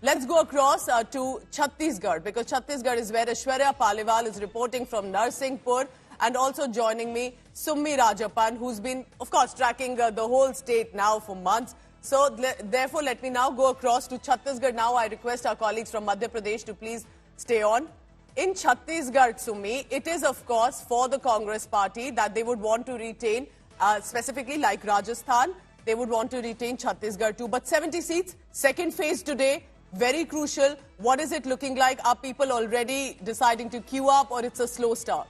Let's go across to Chhattisgarh, because Chhattisgarh is where Aishwarya Paliwal is reporting from Narsinghpur, and also joining me, Summi Rajapan, who's been, of course, tracking the whole state now for months. So, therefore, let me now go across to Chhattisgarh. Now, I request our colleagues from Madhya Pradesh to please stay on. In Chhattisgarh, Summi, it is, of course, for the Congress party that they would want to retain, specifically like Rajasthan, they would want to retain Chhattisgarh too. But 70 seats, second phase today, very crucial. What is it looking like? Are people already deciding to queue up, or it's a slow start?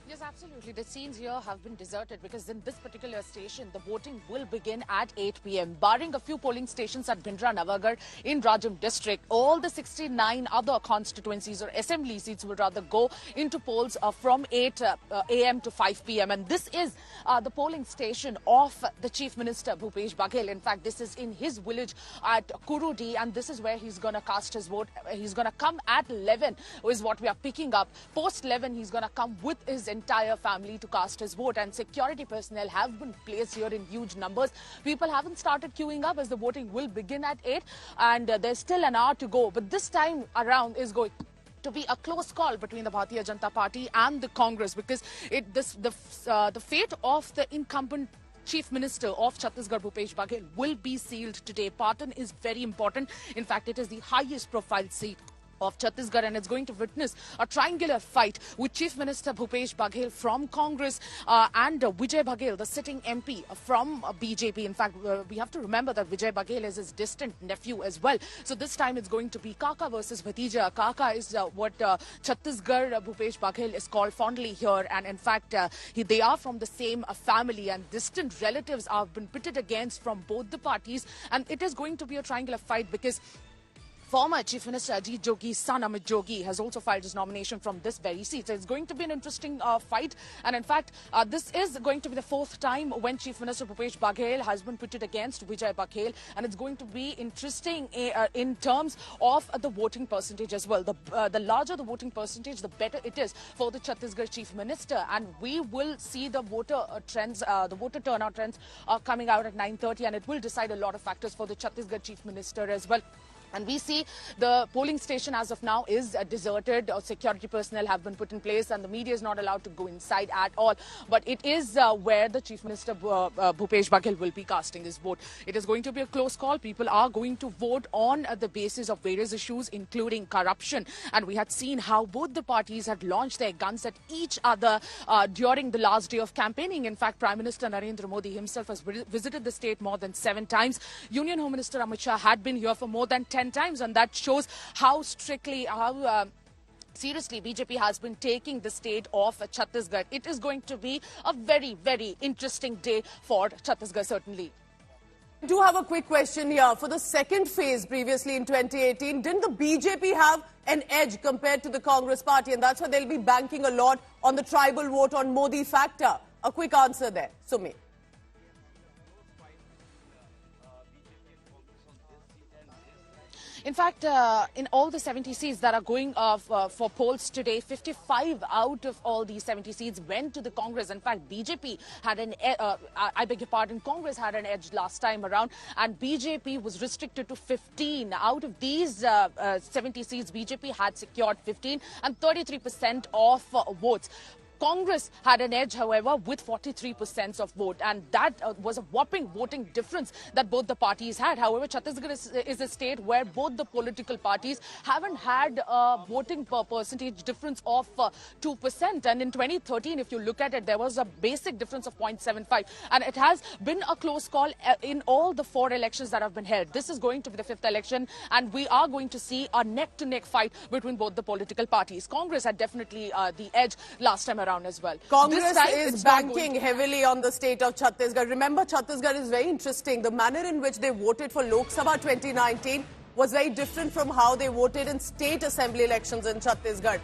Yes, absolutely. The scenes here have been deserted because in this particular station, the voting will begin at 8 p.m. Barring a few polling stations at Bhindra Navagarh in Rajam district, all the 69 other constituencies or assembly seats will rather go into polls from 8 a.m. to 5 p.m. And this is the polling station of the Chief Minister Bhupesh Baghel. In fact, this is in his village at Kurudi, and this is where he's going to cast his vote. He's going to come at 11, is what we are picking up. Post 11, he's going to come with his entire family to cast his vote, and security personnel have been placed here in huge numbers. People haven't started queuing up as the voting will begin at 8, and there's still an hour to go. But this time around is going to be a close call between the Bharatiya Janata Party and the Congress, because the fate of the incumbent Chief Minister of Chhattisgarh, Bhupesh Baghel, will be sealed today. Patan is very important. In fact, it is the highest profile seat of Chhattisgarh, and it's going to witness a triangular fight with Chief Minister Bhupesh Baghel from Congress and Vijay Baghel, the sitting MP from BJP. In fact, we have to remember that Vijay Baghel is his distant nephew as well. So this time it's going to be Kaka versus Bhatija. Kaka is what Chhattisgarh Bhupesh Baghel is called fondly here, and in fact they are from the same family, and distant relatives have been pitted against from both the parties, and it is going to be a triangular fight because former Chief Minister Ajit Jogi's son Amit Jogi has also filed his nomination from this very seat. So it's going to be an interesting fight. And in fact, this is going to be the fourth time when Chief Minister Bhupesh Baghel has been pitted against Vijay Baghel. And it's going to be interesting in terms of the voting percentage as well. The larger the voting percentage, the better it is for the Chhattisgarh Chief Minister. And we will see the voter trends, the voter turnout trends coming out at 9:30. And it will decide a lot of factors for the Chhattisgarh Chief Minister as well. And we see the polling station as of now is deserted. Security personnel have been put in place, and the media is not allowed to go inside at all. But it is where the Chief Minister Bhupesh Baghel will be casting his vote. It is going to be a close call. People are going to vote on the basis of various issues, including corruption. And we had seen how both the parties had launched their guns at each other during the last day of campaigning. In fact, Prime Minister Narendra Modi himself has visited the state more than 7 times. Union Home Minister Amit Shah had been here for more than 10 times, and that shows how seriously BJP has been taking the state of Chhattisgarh. It is going to be a very, very interesting day for Chhattisgarh, certainly. I do have a quick question here. For the second phase previously in 2018, didn't the BJP have an edge compared to the Congress party? And that's why they'll be banking a lot on the tribal vote, on Modi factor. A quick answer there, Summi. In fact, in all the 70 seats that are going for polls today, 55 out of all these 70 seats went to the Congress. In fact, BJP had an, I beg your pardon, Congress had an edge last time around, and BJP was restricted to 15. Out of these 70 seats, BJP had secured 15 and 33% of votes. Congress had an edge, however, with 43% of vote, and that was a whopping voting difference that both the parties had. However, Chhattisgarh is a state where both the political parties haven't had a voting percentage difference of 2%. And in 2013, if you look at it, there was a basic difference of 0.75. And it has been a close call in all the 4 elections that have been held. This is going to be the 5th election, and we are going to see a neck-to-neck fight between both the political parties. Congress had definitely the edge last time around as well. Congress is banking heavily on the state of Chhattisgarh. Remember, Chhattisgarh is very interesting. The manner in which they voted for Lok Sabha 2019 was very different from how they voted in state assembly elections in Chhattisgarh.